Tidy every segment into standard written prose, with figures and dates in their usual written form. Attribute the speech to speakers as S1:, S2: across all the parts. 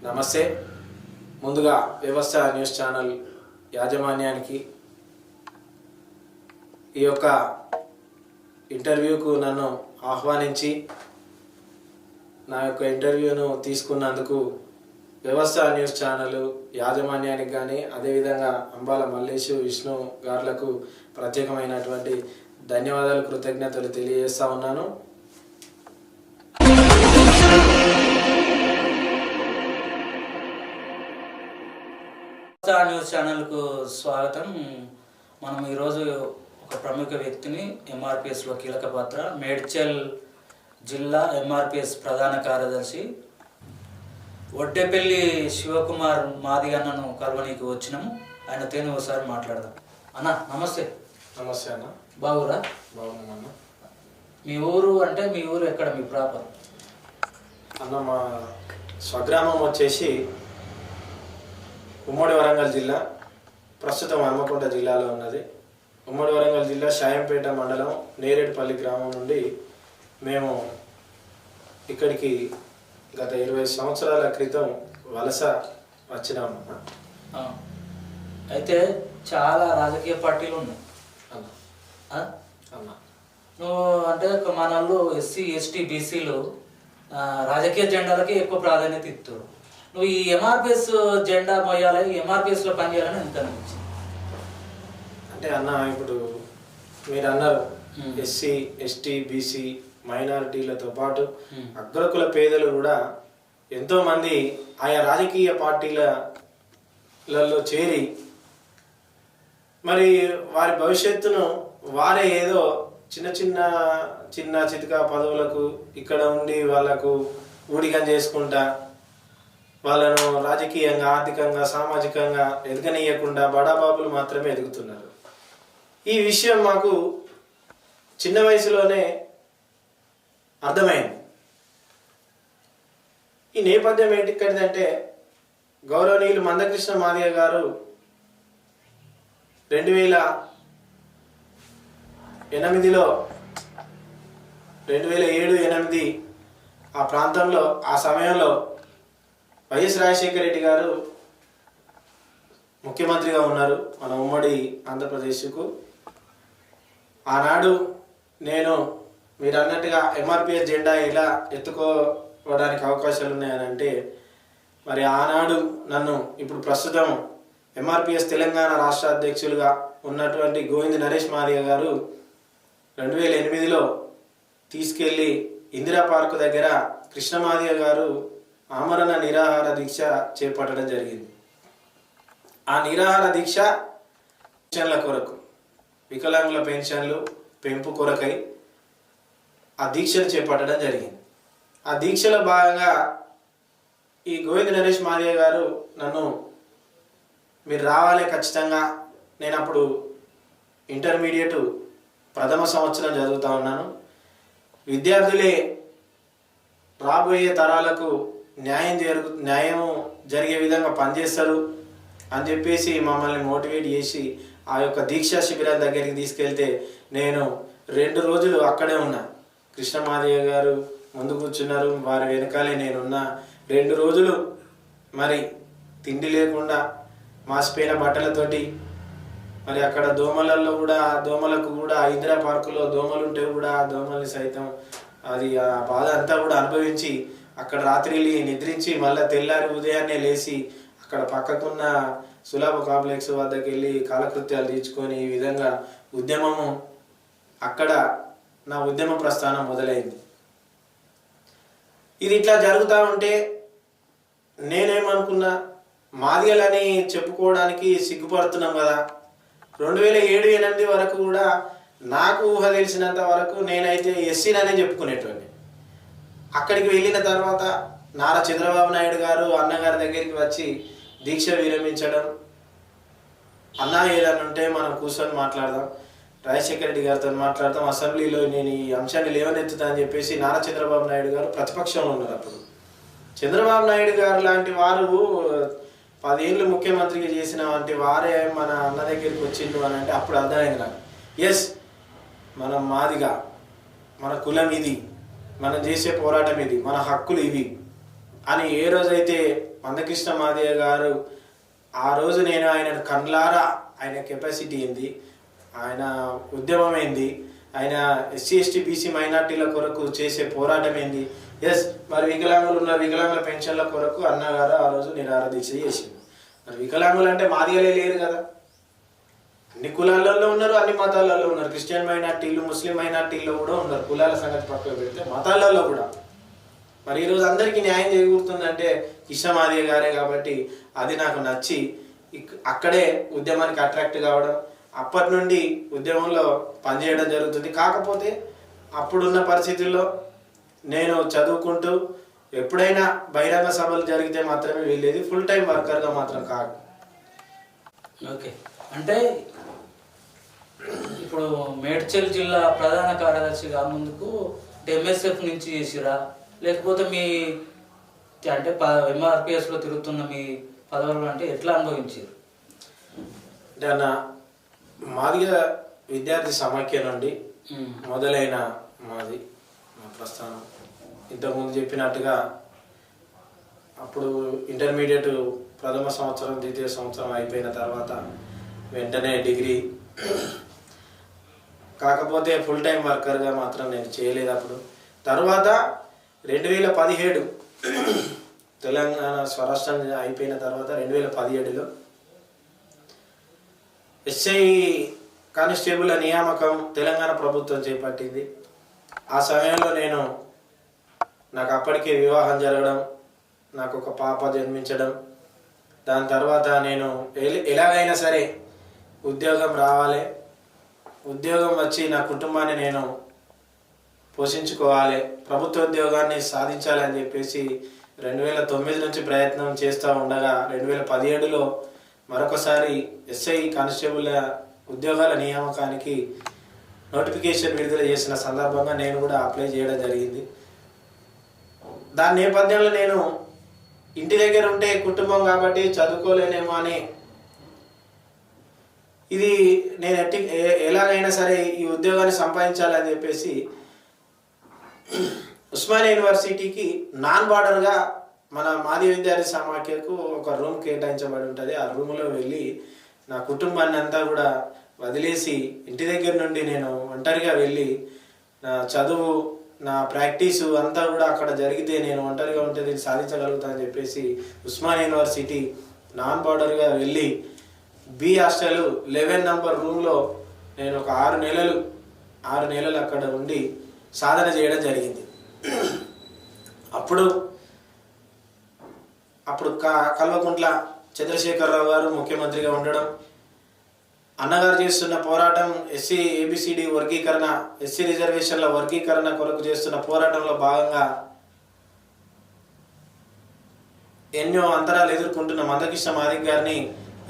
S1: నమస్తే. ముందుగా వ్యవస్థ న్యూస్ ఛానల్ యాజమాన్యానికి ఈ యొక్క ఇంటర్వ్యూకు నన్ను ఆహ్వానించి నా యొక్క ఇంటర్వ్యూను తీసుకున్నందుకు వ్యవస్థ న్యూస్ ఛానల్ యాజమాన్యానికి కానీ అదేవిధంగా అంబాల మల్లేష్ విష్ణు గారులకు ప్రత్యేకమైనటువంటి ధన్యవాదాలు, కృతజ్ఞతలు తెలియజేస్తా ఉన్నాను.
S2: న్యూస్ ఛానల్కు స్వాగతం. మనం ఈరోజు ఒక ప్రముఖ వ్యక్తిని, ఎంఆర్పిఎస్లో కీలక పాత్ర, మేడ్చల్ జిల్లా ఎంఆర్పిఎస్ ప్రధాన కార్యదర్శి వడ్డేపల్లి శివకుమార్ మాదిగన్నను కలవనీకి వచ్చినాము. ఆయనతో ఒకసారి మాట్లాడదాం. అన్న నమస్తే.
S1: నమస్తే అన్న.
S2: బాగురా?
S1: బాగున్నాను.
S2: మీ ఊరు అంటే మీ ఊరు ఎక్కడ, మీ ప్రాపర్?
S1: అన్న మా స్వగ్రామం వచ్చేసి ఉమ్మడి వరంగల్ జిల్లా, ప్రస్తుతం హన్మకొండ జిల్లాలో ఉన్నది. ఉమ్మడి వరంగల్ జిల్లా షాయంపేట మండలం నేరేడుపల్లి గ్రామం నుండి మేము ఇక్కడికి గత 20 సంవత్సరాల క్రితం వలస వచ్చినాము.
S2: అయితే చాలా రాజకీయ పార్టీలు ఉన్నాయి
S1: అన్న.
S2: నువ్వు అంటే మన వాళ్ళు ఎస్సీ ఎస్టీ బీసీలు రాజకీయ జెండాలకి ఎక్కువ ప్రాధాన్యత ఇస్తారు. నువ్వు ఈ ఎంఆర్పిఎస్ జెండా మోయాలి, ఎంఆర్పిఎస్లో పనిచేయాలని ఎంత అనిపించింది?
S1: అంటే అన్న, ఇప్పుడు మీరు అన్నారు ఎస్సీ ఎస్టీ బీసీ మైనారిటీలతో పాటు అగ్రకుల పేదలు కూడా ఎంతోమంది ఆయా రాజకీయ పార్టీలలో చేరి మరి వారి భవిష్యత్తును వారే ఏదో చిన్న చితకా పదవులకు ఇక్కడ ఉండి వాళ్ళకు ఊడిగం చేసుకుంటా వాళ్ళను రాజకీయంగా, ఆర్థికంగా, సామాజికంగా ఎదగనీయకుండా బడాబాబులు మాత్రమే ఎదుగుతున్నారు. ఈ విషయం మాకు చిన్న వయసులోనే అర్థమైంది. ఈ నేపథ్యం ఏంటిక్కడిదంటే, గౌరవనీయులు మందకృష్ణ మాదిగ గారు 2007-8 ఆ ప్రాంతంలో, ఆ సమయంలో వైఎస్ రాజశేఖర రెడ్డి గారు ముఖ్యమంత్రిగా ఉన్నారు మన ఉమ్మడి ఆంధ్రప్రదేశ్కు. ఆనాడు నేను మీరు అన్నట్టుగా ఎంఆర్పిఎస్ జెండా ఎలా ఎత్తుకోవడానికి అవకాశాలు ఉన్నాయని అంటే, మరి ఆనాడు నన్ను ఇప్పుడు ప్రస్తుతం ఎంఆర్పిఎస్ తెలంగాణ రాష్ట్ర అధ్యక్షులుగా ఉన్నటువంటి గోవింద్ నరేష్ మాదిగ గారు 2008లో తీసుకెళ్ళి ఇందిరా పార్కు దగ్గర కృష్ణ మాదిగ గారు ఆమరణ నిరాహార దీక్ష చేపట్టడం జరిగింది. ఆ నిరాహార దీక్ష పెన్షన్ల కొరకు, వికలాంగుల పెన్షన్లు పెంపు కొరకై ఆ దీక్షను చేపట్టడం జరిగింది. ఆ దీక్షలో భాగంగా ఈ గోవింద్ నరేష్ మాదిగ గారు నన్ను మీరు రావాలి ఖచ్చితంగా. నేను అప్పుడు ఇంటర్మీడియట్ ప్రథమ సంవత్సరం చదువుతా ఉన్నాను. విద్యార్థులే రాబోయే తరాలకు న్యాయం జరిగే విధంగా పనిచేస్తారు అని చెప్పేసి మమ్మల్ని మోటివేట్ చేసి ఆ యొక్క దీక్షా శిబిరం దగ్గరికి తీసుకెళ్తే నేను 2 రోజులు అక్కడే ఉన్నా. కృష్ణ మాదిగ గారు ముందు కూర్చున్నారు, వారి వెనకాలే నేనున్నా. 2 రోజులు మరి తిండి లేకుండా మాసిపోయిన బట్టలతోటి, మరి అక్కడ దోమలకు కూడా ఇందిరా పార్కులో దోమలుంటే కూడా ఆ దోమల్ని సైతం అది ఆ బాధ అంతా కూడా అనుభవించి అక్కడ రాత్రి నిద్రించి మళ్ళీ తెల్లారి ఉదయాన్నే లేచి అక్కడ పక్కకున్న సులభ కాంప్లెక్స్ వద్దకు వెళ్ళి కాలకృత్యాలు తీర్చుకొని ఈ విధంగా ఉద్యమము, అక్కడ నా ఉద్యమ ప్రస్థానం మొదలైంది. ఇది ఇట్లా జరుగుతూ ఉంటే నేనేమనుకున్నా, మాదిగలని చెప్పుకోవడానికి సిగ్గుపడుతున్నాం కదా. 2007-8 వరకు కూడా నాకు ఊహ తెలిసినంత వరకు నేనైతే ఎస్సీననే చెప్పుకునేటోని. అక్కడికి వెళ్ళిన తర్వాత నారా చంద్రబాబు నాయుడు గారు అన్నగారి దగ్గరికి వచ్చి దీక్ష విరమించడం, అన్న ఏదన్నా ఉంటే మనం కూర్చొని మాట్లాడదాం, రాజశేఖర రెడ్డి గారితో మాట్లాడతాం, అసెంబ్లీలో నేను ఈ అంశాన్ని లేవనెత్తుతా అని చెప్పేసి నారా చంద్రబాబు నాయుడు గారు ప్రతిపక్షంలో ఉన్నారు. అప్పుడు చంద్రబాబు నాయుడు గారు లాంటి వారు 10 ఏళ్ళు ముఖ్యమంత్రిగా చేసిన వంటి వారే మన అన్న దగ్గరికి వచ్చిండు అని అంటే అప్పుడు అర్థమైంది నాకు. ఎస్, మనం మాదిగా, మన కులం ఇది, మనం చేసే పోరాటం ఇది, మన హక్కులు ఇవి అని ఏ రోజైతే మందకృష్ణ మాదిగ గారు ఆ రోజు నేను ఆయనను కండ్లారా ఆయన కెపాసిటీ ఏంది, ఆయన ఉద్యమం ఏంది, ఆయన ఎస్సీ ఎస్టీ బీసీ మైనార్టీల కొరకు చేసే పోరాటం ఏంది, ఎస్ మరి వికలాంగులు ఉన్న వికలాంగుల పెన్షన్ల కొరకు అన్నగారు ఆ రోజు నిరాహార దీక్ష చేసింది. మరి వికలాంగులు అంటే మాదిగలే లేరు కదా, అన్ని కులాలలో ఉన్నారు, అన్ని మతాలలో ఉన్నారు. క్రిస్టియన్ మైనార్టీలు, ముస్లిం మైనార్టీల్లో కూడా ఉన్నారు. కులాల సంగతి పక్కకు పెడితే మతాలలో కూడా. మరి ఈరోజు అందరికీ న్యాయం చేకూరుతుందంటే కిషా మాదిగ గారే కాబట్టి అది నాకు నచ్చి అక్కడే ఉద్యమానికి అట్రాక్ట్ కావడం, అప్పటి నుండి ఉద్యమంలో పనిచేయడం జరుగుతుంది. కాకపోతే అప్పుడున్న పరిస్థితుల్లో నేను చదువుకుంటూ ఎప్పుడైనా బహిరంగ సభలు జరిగితే మాత్రమే వెళ్ళేది, ఫుల్ టైం వర్కర్గా మాత్రం కాదు.
S2: ఓకే, అంటే ఇప్పుడు మేడ్చల్ జిల్లా ప్రధాన కార్యదర్శిగా ముందుకు ఎంఎస్ఎఫ్ నుంచి చేసిరా, లేకపోతే మీ అంటే ఎంఆర్పిఎస్లో తిరుగుతున్న మీ పదవులు అంటే ఎట్లా అనుభవించారు?
S1: అంటే అన్న మాదిగ విద్యార్థి సమాఖ్య నుండి మొదలైన మాది మా ప్రస్థానం. ఇంతకుముందు చెప్పినట్టుగా అప్పుడు ఇంటర్మీడియట్ ప్రథమ సంవత్సరం ద్వితీయ సంవత్సరం అయిపోయిన తర్వాత వెంటనే డిగ్రీ. కాకపోతే ఫుల్ టైం వర్కర్గా మాత్రం నేను చేయలేదు అప్పుడు. తర్వాత 2017 తెలంగాణ స్వరాష్ట్రం అయిపోయిన తర్వాత 2017లో ఎస్ఐ కానిస్టేబుల్ నియామకం తెలంగాణ ప్రభుత్వం చేపట్టింది. ఆ సమయంలో నాకు అప్పటికే వివాహం జరగడం, నాకు ఒక పాప జన్మించడం, దాని తర్వాత నేను ఎలాగైనా సరే ఉద్యోగం రావాలి, ఉద్యోగం వచ్చి నా కుటుంబాన్ని నేను పోషించుకోవాలి, ప్రభుత్వ ఉద్యోగాన్ని సాధించాలి అని చెప్పేసి 2009 నుంచి ప్రయత్నం చేస్తూ ఉండగా 2017లో మరొకసారి ఎస్ఐ కానిస్టేబుల్ ఉద్యోగాల నియామకానికి నోటిఫికేషన్ విడుదల చేసిన సందర్భంగా నేను కూడా అప్లై చేయడం జరిగింది. దాని నేపథ్యంలో నేను ఇంటి దగ్గర ఉంటే కుటుంబం కాబట్టి చదువుకోలేనేమో అని ఇది నేను ఎలాగైనా సరే ఈ ఉద్యోగాన్ని సంపాదించాలని చెప్పేసి ఉస్మానియా యూనివర్సిటీకి నాన్ బార్డర్గా మన మాదిగ విద్యార్థి సమాఖ్యకు ఒక రూమ్ కేటాయించబడి ఉంటుంది. ఆ రూమ్లో వెళ్ళి నా కుటుంబాన్ని అంతా కూడా వదిలేసి ఇంటి దగ్గర నుండి నేను ఒంటరిగా వెళ్ళి నా చదువు, నా ప్రాక్టీసు అంతా కూడా అక్కడ జరిగితే నేను ఒంటరిగా ఉంటే దీన్ని సాధించగలుగుతానని చెప్పేసి ఉస్మానియా యూనివర్సిటీ నాన్ బార్డర్గా వెళ్ళి బి హాస్టల్ 11 నంబర్ రూమ్లో నేను ఒక 6 నెలలు అక్కడ ఉండి సాధన చేయడం జరిగింది. అప్పుడు కల్వకుంట్ల చంద్రశేఖరరావు గారు ముఖ్యమంత్రిగా ఉండడం, అన్నగారు చేస్తున్న పోరాటం ఎస్సీ ఏబిసిడి వర్గీకరణ, ఎస్సీ రిజర్వేషన్ల వర్గీకరణ కొరకు చేస్తున్న పోరాటంలో భాగంగా ఎన్నో అంతరాలు ఎదుర్కొంటున్న మందకృష్ణ మాదిగ గారిని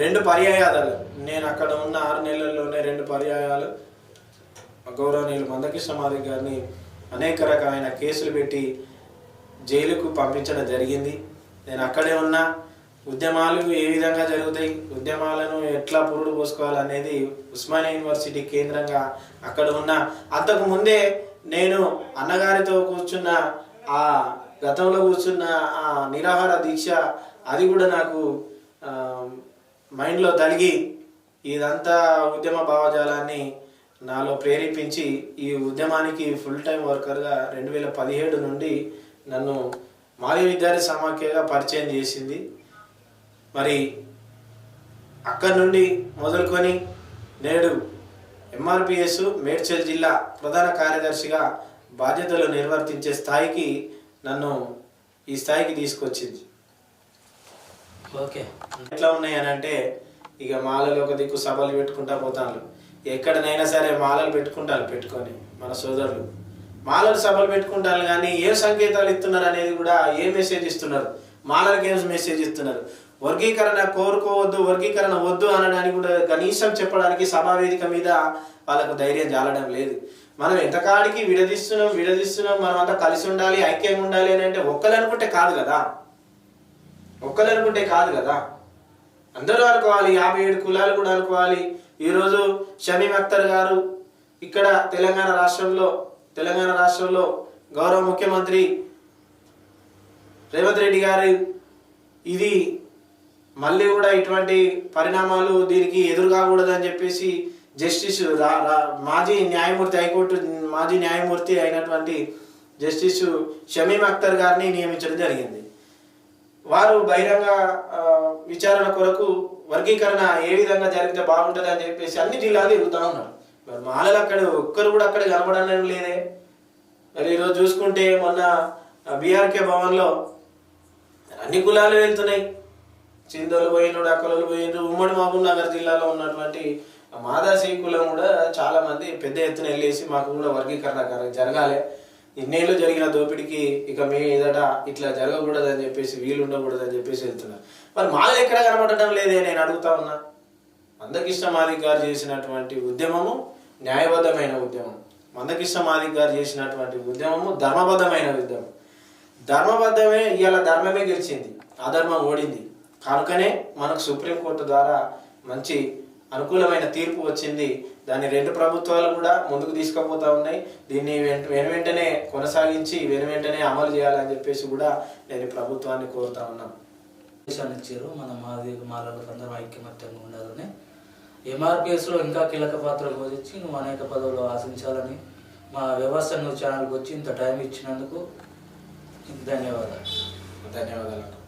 S1: 2 పర్యాయాలు, నేను అక్కడ ఉన్న 6 నెలల్లోనే 2 పర్యాయాలు గౌరవనీయులు మందకృష్ణ మాదిగ గారిని అనేక రకమైన కేసులు పెట్టి జైలుకు పంపించడం జరిగింది. నేను అక్కడే ఉన్న ఉద్యమాలు ఏ విధంగా జరుగుతాయి, ఉద్యమాలను ఎట్లా పురుడు పోసుకోవాలనేది ఉస్మానియా యూనివర్సిటీ కేంద్రంగా అక్కడ ఉన్న అంతకు ముందే నేను అన్నగారితో కూర్చున్న ఆ గతంలో కూర్చున్న ఆ నిరాహార దీక్ష అది కూడా నాకు మైండ్లో తలిగి ఇదంతా ఉద్యమ భావజాలాన్ని నాలో ప్రేరేపించి ఈ ఉద్యమానికి ఫుల్ టైం వర్కర్గా 2017 నుండి నన్ను మాదిగ విద్యార్థి సమాఖ్యగా పరిచయం చేసింది. మరి అక్కడి నుండి మొదలుకొని నేడు ఎంఆర్పిఎస్ మేడ్చల్ జిల్లా ప్రధాన కార్యదర్శిగా బాధ్యతలు నిర్వర్తించే స్థాయికి నన్ను ఈ స్థాయికి తీసుకొచ్చింది.
S2: ఓకే,
S1: ఎట్లా ఉన్నాయి అని అంటే ఇక మాలలు ఒక దిక్కు సభలు పెట్టుకుంటా పోతాను, ఎక్కడనైనా సరే మాలలు పెట్టుకొని మన సోదరులు మాలలు సభలు పెట్టుకుంటారు, కానీ ఏం సంకేతాలు ఇస్తున్నారు అనేది కూడా ఏ మెసేజ్ ఇస్తున్నారు, మాలలకు ఏం మెసేజ్ ఇస్తున్నారు, వర్గీకరణ కోరుకోవద్దు, వర్గీకరణ వద్దు అనడానికి కూడా కనీసం చెప్పడానికి సభా వేదిక మీద వాళ్ళకు ధైర్యం చాలడం లేదు. మనం ఎంతకాడికి విడదీస్తున్నాం, మనం అంతా కలిసి ఉండాలి, ఐక్యంగా ఉండాలి అని అంటే ఒక్కరు అనుకుంటే కాదు కదా, అందరూ అనుకోవాలి. 57 కులాలు కూడా అనుకోవాలి. ఈరోజు షమీమ్ అఖ్తర్ గారు ఇక్కడ తెలంగాణ రాష్ట్రంలో గౌరవ ముఖ్యమంత్రి రేవంత్ రెడ్డి గారు ఇది మళ్ళీ కూడా ఇటువంటి పరిణామాలు దీనికి ఎదురు కాకూడదని చెప్పేసి జస్టిస్ మాజీ న్యాయమూర్తి, హైకోర్టు మాజీ న్యాయమూర్తి అయినటువంటి జస్టిస్ షమీమ్ అఖ్తర్ గారిని నియమించడం జరిగింది. వారు బహిరంగ విచారణ కొరకు వర్గీకరణ ఏ విధంగా జరిగితే బాగుంటుంది అని చెప్పేసి అన్ని జిల్లాలు తిరుగుతూ ఉన్నారు. మరి మాలలు ఒక్కరు కూడా అక్కడ కనపడడం లేదే. మరి ఈరోజు చూసుకుంటే మొన్న బీఆర్కే భవన్లో అన్ని కులాలు వెళ్తున్నాయి. చిందోలు పోయినరు, అక్కలు పోయినరు. ఉమ్మడి మహబూబ్ నగర్ జిల్లాలో ఉన్నటువంటి మాదాసి కులం కూడా చాలా మంది పెద్ద ఎత్తున వెళ్ళేసి మాకు కూడా వర్గీకరణ జరగాలి, ఇన్నేళ్ళు జరిగిన దోపిడికి ఇక మీ ఎదట ఇట్లా జరగకూడదని చెప్పేసి, వీలు ఉండకూడదని చెప్పేసి వెళ్తున్నారు. మరి మాలలు ఎక్కడ కనబడటం లేదే నేను అడుగుతా ఉన్నా. మందకృష్ణ మాదిక్ గారు చేసినటువంటి ఉద్యమము న్యాయబద్ధమైన ఉద్యమం. మందకృష్ణ మాదిక్ గారు చేసినటువంటి ఉద్యమము ధర్మబద్ధమైన ఉద్యమం. ధర్మబద్ధమే ఇవాళ ధర్మమే గెలిచింది, అధర్మం ఓడింది. కనుకనే మనకు సుప్రీంకోర్టు ద్వారా మంచి అనుకూలమైన తీర్పు వచ్చింది. దాన్ని రెండు ప్రభుత్వాలు కూడా ముందుకు తీసుకుపోతా ఉన్నాయి. దీన్ని వెంటనే కొనసాగించి వెంటనే అమలు చేయాలని చెప్పేసి కూడా నేను ప్రభుత్వాన్ని కోరుతా ఉన్నాను.
S2: ఇచ్చారు మన మాలలకు అందరం ఐక్యమత్యంగా ఉండాలని, ఎంఆర్పిఎస్లో ఇంకా కీలక పాత్ర పోషించి నువ్వు అనేక పదవులు ఆశించాలని మా వ్యవస్థ న్యూస్ ఛానల్కి వచ్చి ఇంత టైం ఇచ్చినందుకు ధన్యవాదాలు.
S1: ధన్యవాదాలు.